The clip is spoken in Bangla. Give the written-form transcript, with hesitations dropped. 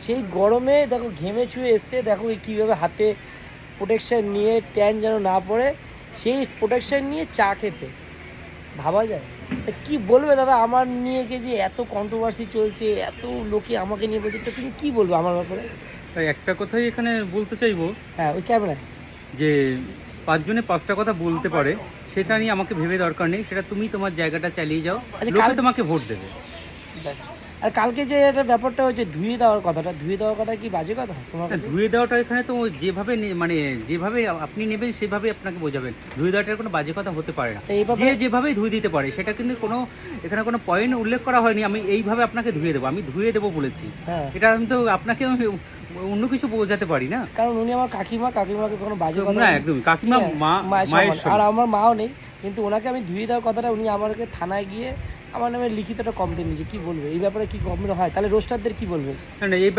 সেই গরমে দেখো ঘেমে ছুঁয়ে এসছে, দেখো কীভাবে হাতে প্রোটেকশান নিয়ে ট্যান যেন না পড়ে সেই প্রোটেকশান নিয়ে চা খেতে, ভাবা যায়? তা কী বলবে দাদা আমার নিয়ে গিয়ে যে এত কন্ট্রোভার্সি চলছে, এত লোকে আমাকে নিয়ে বলছে, তো তুমি কী বলবে আমার ব্যাপারে? তাই একটা কথাই এখানে বলতে চাইবো, হ্যাঁ ওই ক্যামেরায় যে 5 জনে 5টা কথা বলতে পারে, সেটা নিয়ে আমাকে ভেবে দরকার নেই। সেটা তুমি তোমার জায়গাটা চালিয়ে যাও, আচ্ছা, লোকে তোমাকে ভোট দেবে। ব্যাস। আর কালকে যে একটা ব্যাপারটা হচ্ছে ধুয়ে দেওয়ার কথাটা, ধুয়ে দেওয়ার কথা কি বাজে কথা তোমার হ্যাঁ, কাছে? ধুয়ে দেওয়াটা এখানে তো যেভাবে মানে যেভাবে আপনি নেবেন সেভাবে আপনাকে বোঝাবেন। ধুয়ে দেওয়াটার কোনো বাজে কথা হতে পারে না। তো এই যে ব্যাপারে যেভাবেই ধুয়ে দিতে পারে, সেটা কিন্তু এখানে কোনো পয়েন্ট উল্লেখ করা হয়নি আমি এইভাবে আপনাকে ধুয়ে দেবো, আমি ধুয়ে দেবো বলেছি। হ্যাঁ, এটা আমি তো আপনাকে আমি অন্য কিছু বোঝাতে পারি না। কারণ উনি আমার কাকিমাকে কোনো বাজে কথা না, একদমই কাকিমা মায়ের আর সমান। আমার মাও নেই, কিন্তু ওনাকে আমি ধুয়ে দেওয়ার কথাটা উনি আমাকে থানায় গিয়ে আমার নামে লিখিত একটা কমপ্লেন দিয়েছে। কি বলবে এই ব্যাপারে? কি কমপ্লেন হয় তাহলে রোস্টারদের কি বলবে? না, না, এই